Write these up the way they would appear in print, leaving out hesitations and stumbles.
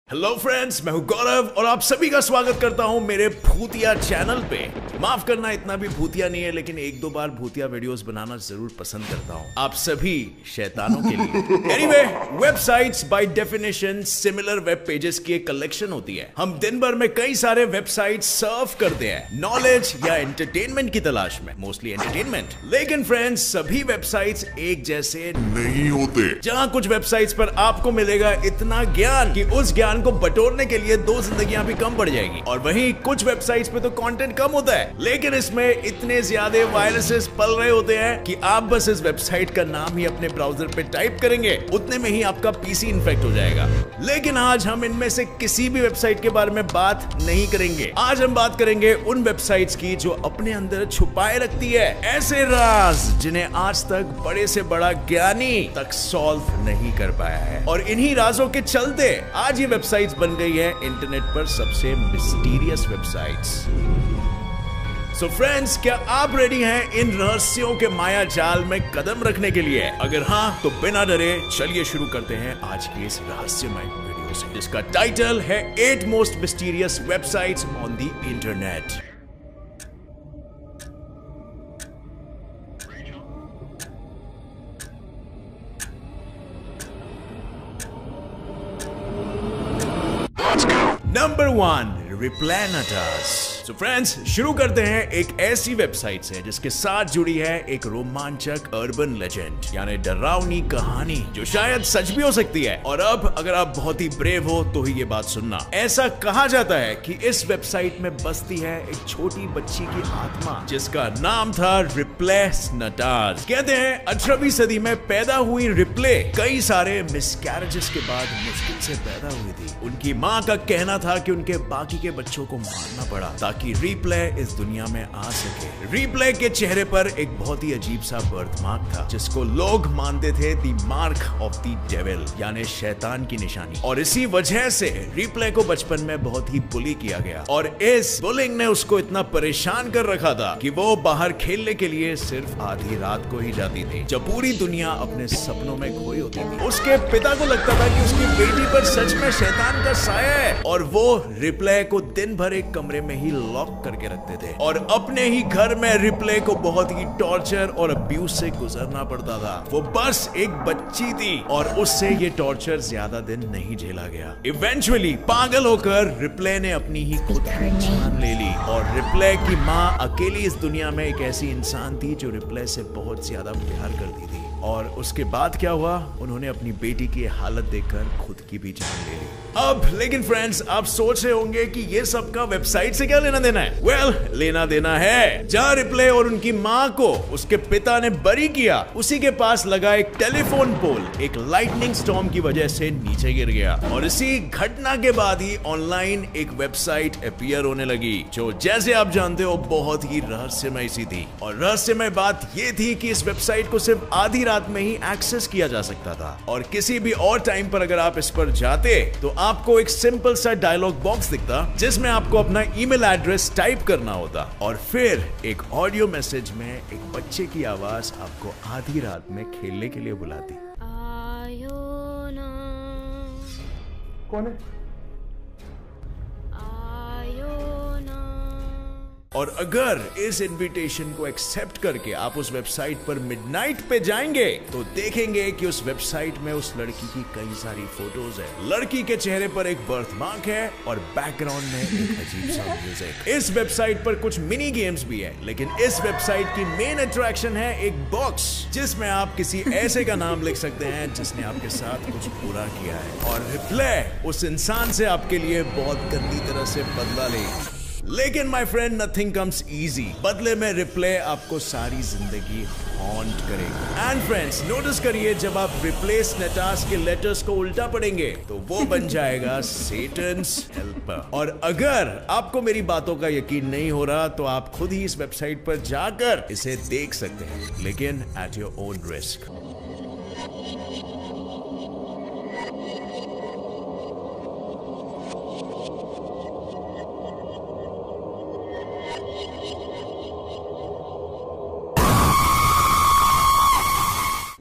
Hello friends, मैं हूं गौरव और आप सभी का स्वागत करता हूं मेरे भूतिया चैनल पे। माफ करना, इतना भी भूतिया नहीं है, लेकिन एक दो बार भूतिया वीडियोस बनाना जरूर पसंद करता हूं आप सभी शैतानों के लिए। Anyway, websites by definition similar web pages की एक कलेक्शन होती है। हम दिन भर में कई सारे वेबसाइट्स सर्व करते हैं नॉलेज या एंटरटेनमेंट की तलाश में, मोस्टली एंटरटेनमेंट। लेकिन फ्रेंड्स, सभी वेबसाइट्स एक जैसे नहीं होते। जहां कुछ वेबसाइट्स पर आपको मिलेगा इतना ज्ञान कि उस ज्ञान को बटोरने के लिए 2 जिंदगियां भी कम पड़ जाएगी, और वहीं कुछ वेबसाइट्स पे तो कंटेंट कम होता है, लेकिन इसमें इतने ज्यादा वायरसेस पल रहे होते हैं कि आप बस इस वेबसाइट का नाम ही अपने ब्राउजर पे टाइप करेंगे, उतने में ही आपका पीसी इन्फेक्ट हो जाएगा। लेकिन आज हम इनमें से किसी भी वेबसाइट के बारे में बात नहीं करेंगे। आज हम बात करेंगे उन वेबसाइट्स की जो अपने अंदर छुपाए रखती है ऐसे राज जिन्हें आज तक बड़े से बड़ा ज्ञानी तक सॉल्व नहीं कर पाया है, और इन्हीं राजों के चलते आज ये वेबसाइट्स बन गई है इंटरनेट पर सबसे मिस्टीरियस वेबसाइट्स। सो फ्रेंड्स, क्या आप रेडी हैं इन रहस्यों के माया जाल में कदम रखने के लिए? अगर हाँ, तो बिना डरे चलिए शुरू करते हैं आज की इस रहस्यमय वीडियो से, जिसका टाइटल है 8 most mysterious websites on the internet. Number 1, रिप्लैनेटर्स। तो फ्रेंड्स, शुरू करते हैं एक ऐसी वेबसाइट से जिसके साथ जुड़ी है एक रोमांचक अर्बन लेजेंड, यानी डरावनी कहानी जो शायद सच भी हो सकती है। और अब अगर आप बहुत ही ब्रेव हो तो ही ये बात सुनना। ऐसा कहा जाता है कि इस वेबसाइट में बसती है एक छोटी बच्ची की आत्मा जिसका नाम था रिप्ले स्नेटार्स। कहते हैं 18वीं सदी में पैदा हुई रिप्ले कई सारे मिसकैरेजेस के बाद मुश्किल से पैदा हुई थी। उनकी माँ का कहना था कि उनके बाकी के बच्चों को मारना पड़ा ताकि रिप्ले इस दुनिया में आ सके। रिप्ले के चेहरे पर एक बहुत ही अजीब सा बर्थमार्क था जिसको लोग मानते थे the mark of the devil, यानी शैतान की निशानी। और इसी वजह से रिप्ले को बचपन में बहुत ही बुली किया गया, और इस बुलिंग ने उसको इतना परेशान कर रखा था कि वो बाहर खेलने के लिए सिर्फ आधी रात को ही जाती थी, जब पूरी दुनिया अपने सपनों में खोई होती थी। उसके पिता को लगता था कि उसकी बेटी पर सच में शैतान का साया है, और वो रिप्ले को दिन भर एक कमरे में ही लॉक करके रखते थे, और अपने ही घर में रिप्ले को बहुत ही टॉर्चर और अब्यूज से गुजरना पड़ता था। वो बस एक बच्ची थी और उससे ये टॉर्चर ज्यादा दिन नहीं झेला गया। इवेंचुअली पागल होकर रिप्ले ने अपनी ही खुद की जान ले ली, और रिप्ले की माँ अकेली इस दुनिया में एक ऐसी इंसान थी जो रिप्ले से बहुत ज्यादा प्यार करती थी। और उसके बाद क्या हुआ, उन्होंने अपनी बेटी की हालत देखकर खुद की भी जान ले ली। अब लेकिन फ्रेंड्स, आप सोच रहे होंगे कि ये सब का वेबसाइट से क्या लेना देना है? वेल, लेना देना है। जहां रिप्ले और उनकी मां को उसके पिता ने बरी किया, उसी के पास लगा एक टेलीफोन पोल एक लाइटनिंग स्टॉर्म की वजह से नीचे गिर गया, और इसी घटना के बाद ही ऑनलाइन एक वेबसाइट अपीयर होने लगी जो, जैसे आप जानते हो, बहुत ही रहस्यमय सी थी। और रहस्यमय बात ये थी कि इस वेबसाइट को सिर्फ आधी रात में ही एक्सेस किया जा सकता था, और किसी भी और टाइम पर अगर आप इस पर जाते तो आपको एक सिंपल सा डायलॉग बॉक्स दिखता जिसमें आपको अपना ईमेल एड्रेस टाइप करना होता, और फिर एक ऑडियो मैसेज में एक बच्चे की आवाज आपको आधी रात में खेलने के लिए बुलाती। आयो ना, कौन है? और अगर इस इनविटेशन को एक्सेप्ट करके आप उस वेबसाइट पर मिडनाइट पे जाएंगे तो देखेंगे कि उस वेबसाइट में उस लड़की की कई सारी फोटोज है। लड़की के चेहरे पर एक बर्थमार्क है और बैकग्राउंड में एक अजीब सा म्यूजिक। इस वेबसाइट पर कुछ मिनी गेम्स भी है, लेकिन इस वेबसाइट की मेन अट्रैक्शन है एक बॉक्स जिसमें आप किसी ऐसे का नाम लिख सकते हैं जिसने आपके साथ कुछ बुरा किया है, और रिप्ले उस इंसान से आपके लिए बहुत गंदी तरह से बदला लेगी। लेकिन my friend, nothing comes easy. बदले में रिप्ले आपको सारी जिंदगी हॉन्ट करेगी। एंड फ्रेंड्स, नोटिस करिए, जब आप रिप्ले स्नेटार्स के लेटर्स को उल्टा पढ़ेंगे तो वो बन जाएगा सेटन्स हेल्पर। और अगर आपको मेरी बातों का यकीन नहीं हो रहा तो आप खुद ही इस वेबसाइट पर जाकर इसे देख सकते हैं, लेकिन at your own risk.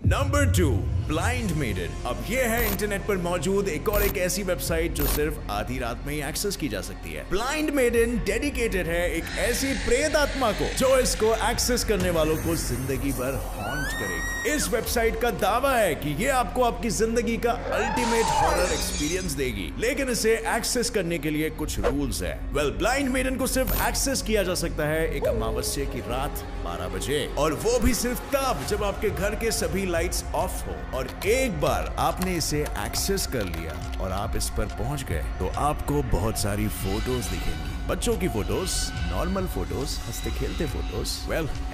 Number 2, blind maiden. अब ये है इंटरनेट पर मौजूद एक ऐसी वेबसाइट जो सिर्फ आधी रात में ही एक्सेस की जा सकती है। ब्लाइंड मेडन डेडिकेटेड है एक ऐसी प्रेत आत्मा को जो इसको एक्सेस करने वालों को जिंदगी भर हॉन्ट करेगी। इस वेबसाइट का दावा है कि ये आपको आपकी जिंदगी का अल्टीमेट हॉरर एक्सपीरियंस देगी, लेकिन इसे एक्सेस करने के लिए कुछ रूल्स है। ब्लाइंड मेडन को सिर्फ एक्सेस किया जा सकता है एक अमावस्या की रात 12 बजे, और वो भी सिर्फ तब जब आपके घर के सभी लाइट्स ऑफ हो। और एक बार आपने इसे एक्सेस कर लिया और आप इस पर पहुंच गए तो आपको बहुत सारी फोटोज दिखेंगी। बच्चों की फोटोज, नॉर्मल फोटोज, हंसते खेलते फोटोज,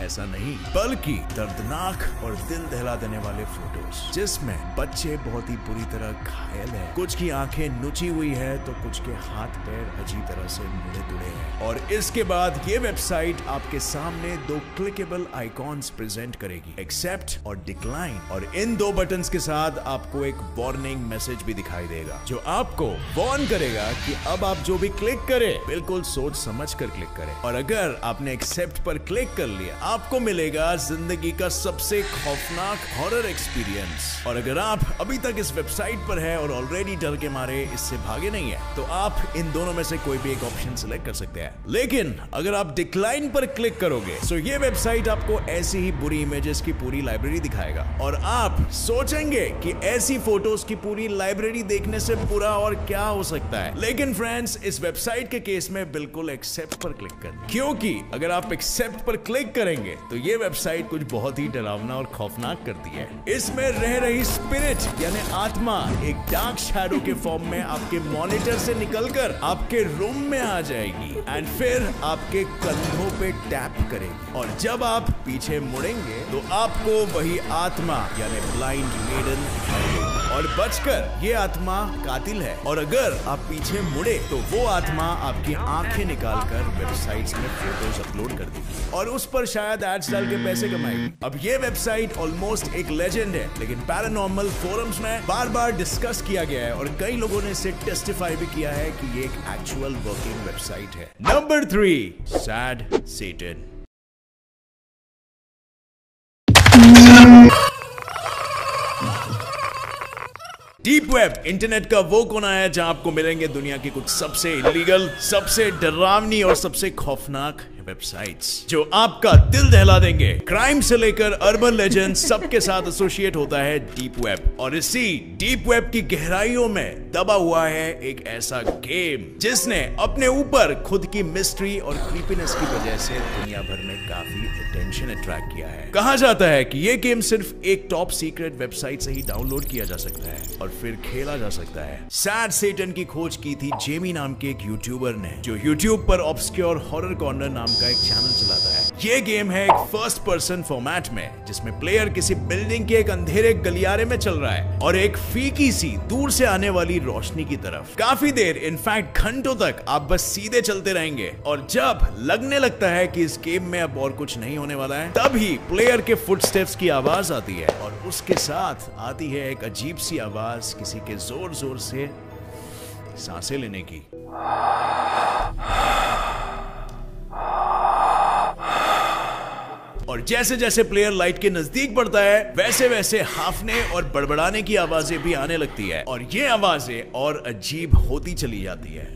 ऐसा नहीं, बल्कि दर्दनाक और दिल दहला देने वाले फोटोज जिसमें बच्चे बहुत ही बुरी तरह घायल हैं, कुछ की आंखें नुची हुई है तो कुछ के हाथ पैर अजीब तरह से मुड़े तुड़े हैं। और इसके बाद ये वेबसाइट आपके सामने 2 क्लिकेबल आइकॉन्स प्रेजेंट करेगी, एक्सेप्ट और डिक्लाइन, और इन 2 बटन्स के साथ आपको एक वार्निंग मैसेज भी दिखाई देगा जो आपको वार्न करेगा कि अब आप जो भी क्लिक करें बिल्कुल सोच समझ कर क्लिक करें। और अगर आपने एक्सेप्ट पर क्लिक कर लिया आपको मिलेगा जिंदगी का सबसे खौफनाक हॉरर एक्सपीरियंस। और अगर आप अभी तक इस वेबसाइट पर है और ऑलरेडी डर के मारे इससे भागे नहीं है तो आप इन दोनों में से कोई भी एक ऑप्शन सिलेक्ट कर सकते हैं। लेकिन अगर आप डिक्लाइन पर क्लिक करोगे तो ये वेबसाइट आपको ऐसी ही बुरी इमेजेस की पूरी लाइब्रेरी दिखाएगा और आप सोचेंगे कि ऐसी फोटोज की पूरी लाइब्रेरी देखने से बुरा और क्या हो सकता है। लेकिन फ्रेंड्स, इस वेबसाइट के केस में बिल्कुल एक्सेप्ट पर क्लिक करना, क्योंकि अगर आप एक्सेप्ट पर क्लिक करेंगे तो ये वेबसाइट कुछ बहुत ही डरावना और खौफनाक करती है। इसमें रह रही स्पिरिट यानी आत्मा एक डार्क शैडो के फॉर्म में आपके मॉनिटर से निकलकर आपके रूम में आ जाएगी एंड फिर आपके कंधों पे टैप करेगी, और जब आप पीछे मुड़ेंगे तो आपको वही आत्मा यानी ब्लाइंड मेडन दिखाएगी। और बचकर ये आत्मा कातिल है, और अगर आप पीछे मुड़े तो वो आत्मा आपकी आंखें निकालकर वेबसाइट्स में फोटोज अपलोड कर देगी और उस पर शायद एड्स डाल के पैसे कमाएगी। अब ये वेबसाइट ऑलमोस्ट एक लेजेंड है, लेकिन पैरानॉर्मल फोरम्स में बार बार डिस्कस किया गया है और कई लोगों ने इसे टेस्टिफाई भी किया है कि ये एक एक्चुअल वर्किंग वेबसाइट है। नंबर 3, सैड सेटन। डीप वेब इंटरनेट का वो कोना है जहां आपको मिलेंगे दुनिया की कुछ सबसे इलीगल, सबसे डरावनी और सबसे खौफनाक वेबसाइट्स जो आपका दिल दहला देंगे। क्राइम से लेकर अर्बन लेजेंड सबके साथ एसोसिएट होता है डीप वेब, और इसी डीप वेब की गहराइयों में दबा हुआ है एक ऐसा गेम जिसने अपने ऊपर खुद की मिस्ट्री और क्रीपीनेस की वजह से दुनिया भर में काफी अटेंशन अट्रैक्ट किया है। कहा जाता है कि ये गेम सिर्फ एक टॉप सीक्रेट वेबसाइट से ही डाउनलोड किया जा सकता है और फिर खेला जा सकता है। सैड सेटन की खोज की थी जेमी नाम के एक यूट्यूबर ने, जो यूट्यूब पर ऑब्सक्योर हॉरर कॉर्नर नाम का एक चैनल चलाता है। ये गेम है एक फर्स्ट पर्सन फॉर्मेट में जिसमें प्लेयर किसी बिल्डिंग के एक अंधेरे गलियारे में चल रहा है और एक फीकी सी दूर से आने वाली रोशनी की तरफ। काफी देर, इनफैक्ट घंटों तक आप बस सीधे चलते रहेंगे, और जब लगने लगता है कि इस गेम में अब और कुछ नहीं होने वाला है तभी प्लेयर के फुटस्टेप्स की आवाज आती है, और उसके साथ आती है एक अजीब सी आवाज किसी के जोर जोर से सांसें लेने की। और जैसे जैसे प्लेयर लाइट के नजदीक बढ़ता है वैसे वैसे हाफने और बड़बड़ाने की आवाजें भी आने लगती है, और ये आवाजें और अजीब होती चली जाती है।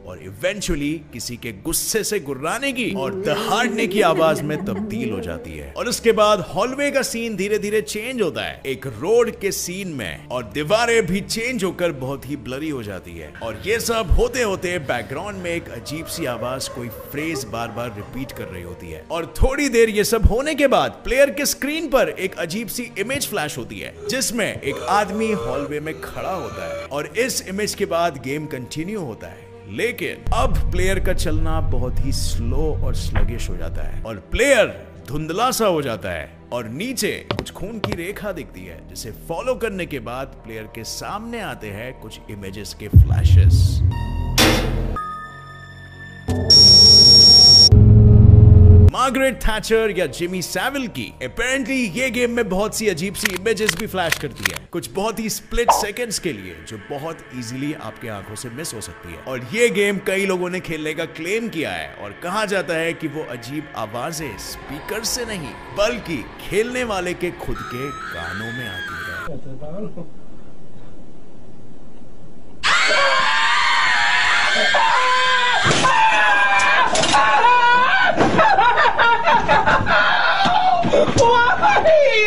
और इवेंचुअली किसी के गुस्से से गुर्राने की और दहाड़ने की आवाज में तब्दील हो जाती है, और उसके बाद हॉलवे का सीन धीरे धीरे चेंज होता है एक रोड के सीन में, और दीवारें भी चेंज होकर बहुत ही ब्लरी हो जाती है। और ये सब होते होते बैकग्राउंड में एक अजीब सी आवाज कोई फ्रेज बार बार रिपीट कर रही होती है, और थोड़ी देर ये सब होने के बाद प्लेयर के स्क्रीन पर एक अजीब सी इमेज फ्लैश होती है जिसमें एक आदमी हॉलवे में खड़ा होता है, और इस इमेज के बाद गेम कंटिन्यू होता है। लेकिन अब प्लेयर का चलना बहुत ही स्लो और स्लगिश हो जाता है, और प्लेयर धुंधला सा हो जाता है, और नीचे कुछ खून की रेखा दिखती है जिसे फॉलो करने के बाद प्लेयर के सामने आते हैं कुछ इमेजेस के फ्लैशेस। मार्गरेट थैचर या जिमी सैविल की। अपेरेंटली ये गेम में बहुत सी अजीब सी इमेजेस भी फ्लैश करती है, कुछ बहुत ही स्प्लिट सेकंड्स के लिए, जो बहुत इजीली आपके आंखों से मिस हो सकती है। और ये गेम कई लोगों ने खेलने का क्लेम किया है और कहा जाता है कि वो अजीब आवाजें स्पीकर से नहीं बल्कि खेलने वाले के खुद के कानों में आती है।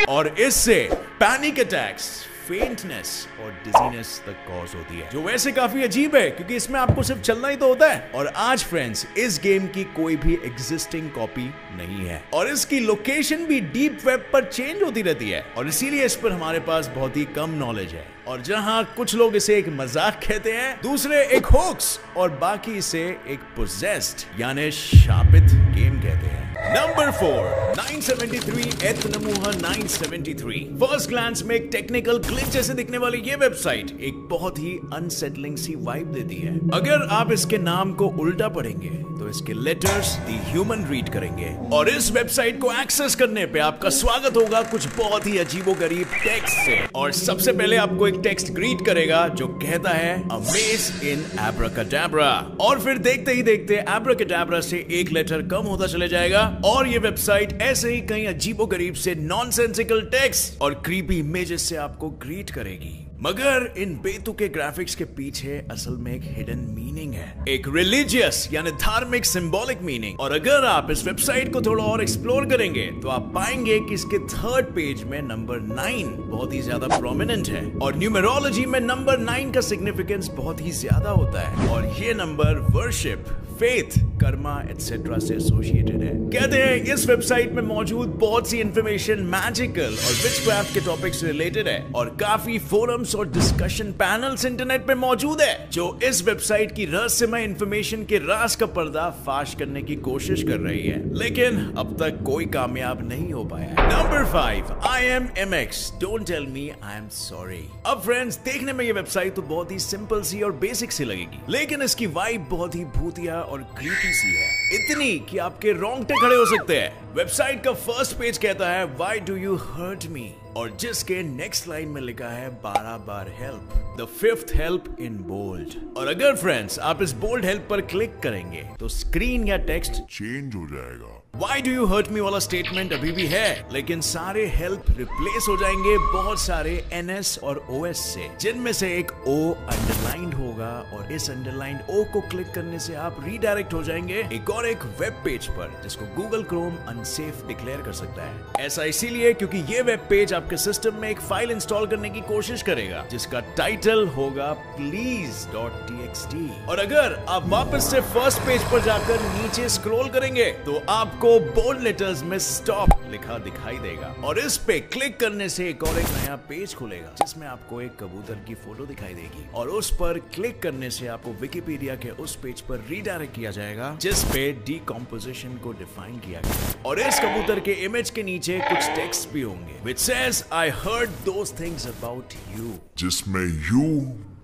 और इससे पैनिक अटैक्स, फेंटनेस और डिजीनेस तक कॉज होती है, जो वैसे काफी अजीब है क्योंकि इसमें आपको सिर्फ चलना ही तो होता है। और आज फ्रेंड्स इस गेम की कोई भी एग्जिस्टिंग कॉपी नहीं है और इसकी लोकेशन भी डीप वेब पर चेंज होती रहती है और इसीलिए इस पर हमारे पास बहुत ही कम नॉलेज है। और जहां कुछ लोग इसे एक मजाक कहते हैं, दूसरे एक होक्स और बाकी इसे एक पोजेस्ड यानी शापित गेम कहते हैं। नंबर 4, 973 एथनमुहा 973। फर्स्ट ग्लांस में एक टेक्निकल ग्लिच जैसे दिखने वाली ये वेबसाइट एक बहुत ही अनसेटलिंग सी वाइब देती है। अगर आप इसके नाम को उल्टा पढ़ेंगे तो इसके लेटर्स द ह्यूमन रीड करेंगे और इस वेबसाइट को एक्सेस करने पे आपका स्वागत होगा कुछ बहुत ही अजीबोगरीब टेक्स्ट से। और सबसे पहले आपको एक टेक्स्ट ग्रीट करेगा जो कहता है अमेज इन एब्राकाडाब्रा, और फिर देखते ही देखते एब्राकाडाब्रा से एक लेटर कम होता चले जाएगा और ये वेबसाइट ऐसे ही कई अजीबोगरीब से नॉनसेंसिकल टेक्स्ट और क्रीपी इमेजेस से आपको ग्रीट करेगी। मगर इन बेतुके ग्राफिक्स के पीछे असल में एक हिडन मीनिंग है, एक रिलीजियस यानी धार्मिक सिंबॉलिक मीनिंग। और अगर आप इस वेबसाइट को थोड़ा और एक्सप्लोर करेंगे तो आप पाएंगे कि इसके थर्ड पेज में नंबर 9 बहुत ही ज्यादा प्रोमिनेंट है और न्यूमेरोलॉजी में नंबर 9 का सिग्निफिकेंस बहुत ही ज्यादा होता है और ये number worship, faith, Karma etcetera से एसोसिएटेड है। कहते हैं इस वेबसाइट में मौजूद बहुत सी इंफॉर्मेशन मैजिकल और विचक्राफ्ट के टॉपिक से रिलेटेड है और काफी फोरम्स और डिस्कशन पैनल्स इंटरनेट पे मौजूद है जो इस वेबसाइट की रहस्यमय इंफॉर्मेशन के राज का पर्दा फाश करने की कोशिश कर रही है, लेकिन अब तक कोई कामयाब नहीं हो पाया। Number 5, IMMX, don't tell me I am sorry. अब फ्रेंड्स देखने में ये वेबसाइट तो बहुत ही सिंपल सी और बेसिक सी लगेगी, लेकिन इसकी वाइब बहुत ही भूतिया और क्रीपी सी है, इतनी कि आपके रोंगटे खड़े हो सकते हैं। वेबसाइट का फर्स्ट पेज कहता है why do you hurt me, और जिसके नेक्स्ट लाइन में लिखा है 12 बार help, the 5th help in bold. और अगर फ्रेंड्स आप इस बोल्ड हेल्प पर क्लिक करेंगे तो स्क्रीन या टेक्स्ट चेंज हो जाएगा। Why do you hurt me वाला स्टेटमेंट अभी भी है, लेकिन सारे हेल्प रिप्लेस हो जाएंगे बहुत सारे NS और OS से, जिनमें से एक O अंडरलाइंड होगा और इस अंडरलाइंड O को क्लिक करने से आप रीडायरेक्ट हो जाएंगे एक और एक वेब पेज पर जिसको गूगल क्रोम अनसेफ डिक्लेयर कर सकता है। ऐसा इसीलिए क्योंकि ये वेब पेज आपके सिस्टम में एक फाइल इंस्टॉल करने की कोशिश करेगा जिसका टाइटल होगा please.txt। और अगर आप वापस से फर्स्ट पेज पर जाकर नीचे स्क्रॉल करेंगे तो आपको बोल्ड लेटर्स में स्टॉप लिखा दिखाई देगा और इस पे क्लिक करने से एक और एक नया पेज खुलेगा जिसमें आपको एक कबूतर की फोटो दिखाई देगी और उस पर क्लिक करने से आपको विकिपीडिया के उस पेज पर रीडायरेक्ट किया जाएगा जिस पे डीकंपोजिशन को डिफाइन किया गया और इस कबूतर के इमेज के नीचे कुछ टेक्स्ट भी होंगे which says I heard those things about you, जिसमें you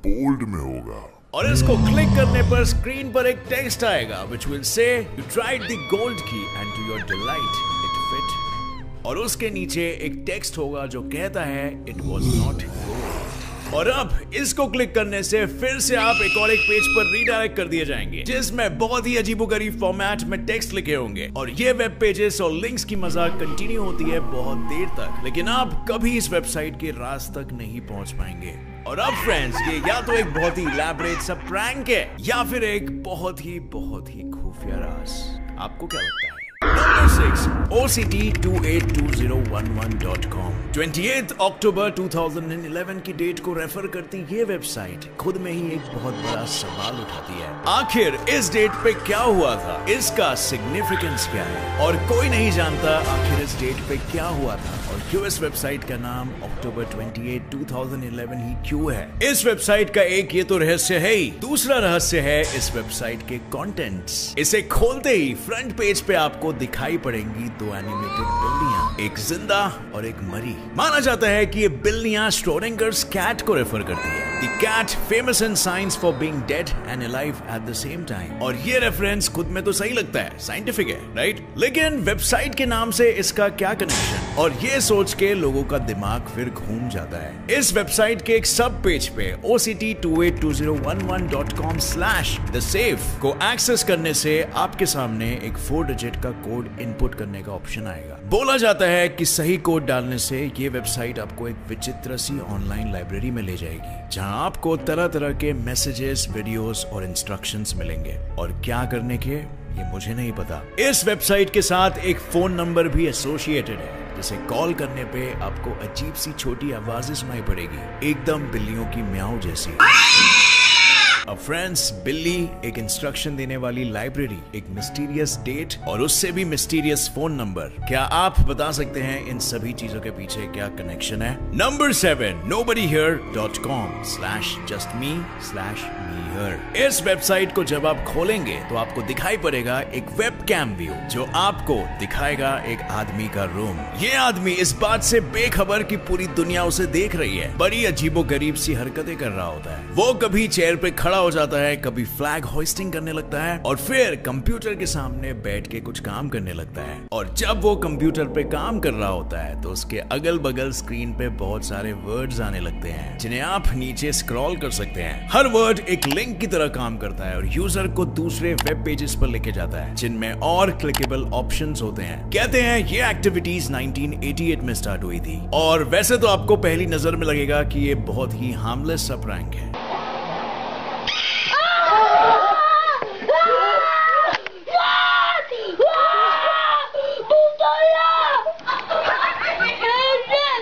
बोल्ड में होगा। और इसको क्लिक करने पर स्क्रीन पर एक टेक्स्ट आएगा which will say you tried the gold key and to your delight it fit, और उसके नीचे एक टेक्स्ट होगा जो कहता है it was not gold। और अब इसको क्लिक करने से फिर से आप एक और एक पेज पर रीडायरेक्ट कर दिए जाएंगे जिसमें बहुत ही अजीबोगरीब फॉर्मेट में टेक्स्ट लिखे होंगे और ये वेब पेजेस और लिंक्स की मजाक कंटिन्यू होती है बहुत देर तक, लेकिन आप कभी इस वेबसाइट के राज तक नहीं पहुंच पाएंगे। और अब फ्रेंड्स ये या तो एक बहुत ही इलैबोरेट सा प्रैंक है या फिर एक बहुत ही खुफिया राज। आपको क्या लगता है? Number 6, OCT282011.com। 28 अक्टूबर 2011 की डेट को रेफर करती ये वेबसाइट खुद में ही एक बहुत बड़ा सवाल उठाती है। आखिर इस डेट पे क्या हुआ था, इसका सिग्निफिकेंस क्या है, और कोई नहीं जानता आखिर इस डेट पे क्या हुआ था और क्यों इस वेबसाइट का नाम अक्टूबर 28, 2011 ही क्यों है। इस वेबसाइट का एक ये तो रहस्य है ही, दूसरा रहस्य है इस वेबसाइट के कंटेंट्स। इसे खोलते ही फ्रंट पेज पे आपको दिखाई पड़ेंगी दो एनिमेटेड बिल्लियां, एक जिंदा और एक मरी। माना जाता है कि ये बिल्लियां श्रोडिंगर्स कैट को रेफर करती है। The cat famous in science for being dead and alive at the same time। और ये रेफरेंस खुद में तो सही लगता है, साइंटिफिक है, राइट? लेकिन वेबसाइट के नाम से इसका क्या कनेक्शन? और ये सोच के लोगों का दिमाग फिर घूम जाता है। इस वेबसाइट के एक सब पेज पे oct282011.com/thesafe को एक्सेस करने से आपके सामने एक 4 डिजिट का कोड इनपुट करने का ऑप्शन आएगा। बोला जाता है कि सही कोड डालने से ये वेबसाइट आपको एक विचित्र सी ऑनलाइन लाइब्रेरी में ले जाएगी, जहां आपको तरह तरह के मैसेजेस, वीडियोस और इंस्ट्रक्शंस मिलेंगे। और क्या करने के, ये मुझे नहीं पता। इस वेबसाइट के साथ एक फोन नंबर भी एसोसिएटेड है, जिसे कॉल करने पे आपको अजीब सी छोटी आवाजें सुनाई पड़ेगी, एकदम बिल्लियों की म्याऊ जैसी। अब फ्रेंड्स, बिल्ली, एक इंस्ट्रक्शन देने वाली लाइब्रेरी, एक मिस्टीरियस डेट और उससे भी मिस्टीरियस फोन नंबर। क्या आप बता सकते हैं इन सभी चीजों के पीछे क्या कनेक्शन है? Number 7 nobodyhere.com/justme/mehere। इस वेबसाइट को जब आप खोलेंगे तो आपको दिखाई पड़ेगा एक वेबकैम व्यू, जो आपको दिखाएगा एक आदमी का रूम। ये आदमी इस बात से बेखबर कि पूरी दुनिया उसे देख रही है, बड़ी अजीबोगरीब सी हरकतें कर रहा होता है। वो कभी चेयर पे खड़ा हो जाता है, कभी फ्लैग होइस्टिंग करने लगता है और फिर कंप्यूटर के सामने बैठ के कुछ काम करने लगता है। और जब वो कंप्यूटर पे काम कर रहा होता है तो उसके अगल बगल स्क्रीन पे बहुत सारे वर्ड्स आने लगते हैं, जिन्हें आप नीचे स्क्रॉल कर सकते हैं। हर वर्ड एक लिंक की तरह काम करता है और यूजर को दूसरे वेब पेजेस पर लेके जाता है, जिनमें और क्लिकेबल ऑप्शंस होते हैं। कहते हैं ये एक्टिविटीज 1988 में स्टार्ट हुई थी। और वैसे तो आपको पहली नजर में लगेगा कि ये बहुत ही हार्मलेस सा प्रैंक है।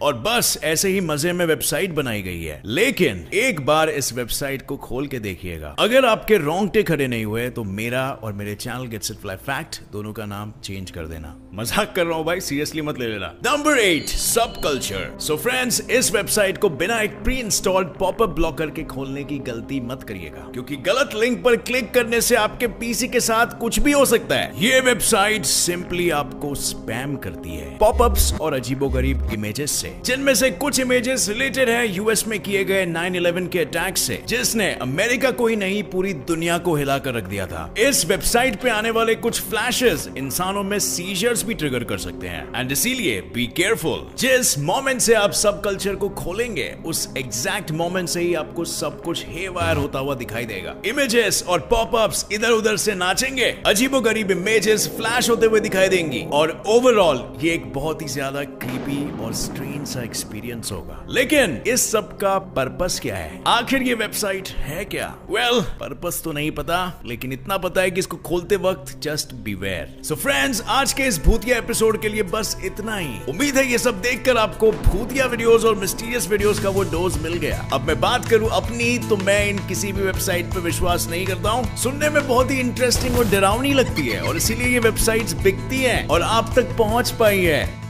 और बस ऐसे ही मजे में वेबसाइट बनाई गई है। लेकिन एक बार इस वेबसाइट को खोल के देखिएगा, अगर आपके रोंगटे खड़े नहीं हुए तो मेरा और मेरे channel gets it fly fact दोनों का नाम चेंज कर देना। मजाक कर रहा हूं भाई, सीरियसली मत ले लेना। नंबर 8 सब कल्चर। सो फ्रेंड्स, इस वेबसाइट को बिना एक प्री इंस्टॉल्ड पॉपअप ब्लॉकर के खोलने की गलती मत करिएगा, क्योंकि गलत लिंक पर क्लिक करने से आपके पीसी के साथ कुछ भी हो सकता है। ये वेबसाइट सिंपली आपको स्पैम करती है पॉपअप्स और अजीबोगरीब इमेजेस से, जिनमें से कुछ इमेजेस रिलेटेड है यूएस में किए गए 9/11 के अटैक से, जिसने अमेरिका को ही नहीं पूरी दुनिया को हिलाकर रख दिया था। इस वेबसाइट पे आने वाले कुछ फ्लैशेस इंसानों में सीजर्स भी ट्रिगर कर सकते हैं, एंड इसीलिए बी केयरफुल। जिस मोमेंट से आप सब कल्चर को खोलेंगे, उस एग्जैक्ट मोमेंट से ही आपको सब कुछ हेवायर होता हुआ दिखाई देगा। इमेजेस और पॉपअप्स इधर उधर से नाचेंगे, अजीबोगरीब इमेजेस फ्लैश होते हुए दिखाई देंगी, और ओवरऑल ये एक बहुत ही ज्यादा क्रीपी और स्ट्रेंज सा एक्सपीरियंस होगा। लेकिन इस सब का पर्पस क्या है? आखिर ये वेबसाइट है क्या? वेल, पर्पस तो नहीं पता, लेकिन इतना पता है कि इसको खोलते वक्त जस्ट बीवेयर। सो फ्रेंड्स, आज के इस भूतिया एपिसोड के लिए बस इतना ही। उम्मीद है ये सब देखकर आपको भूतिया वीडियोस और मिस्टीरियस वीडियोस का वो डोज मिल गया। अब मैं बात करूं अपनी, तो मैं इन किसी भी वेबसाइट पर विश्वास नहीं करता हूं। सुनने में बहुत ही इंटरेस्टिंग और डरावनी लगती है, और इसीलिए ये वेबसाइट्स बिकती हैं और आप तक पहुंच पाई है।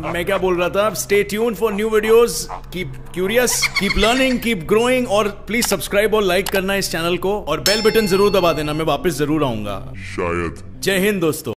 मैं क्या बोल रहा था? Stay tune for new videos, keep curious, keep learning, keep growing, और प्लीज सब्सक्राइब और लाइक करना इस चैनल को, और बेल बटन जरूर दबा देना, मैं वापस जरूर आऊंगा शायद। जय हिंद दोस्तों।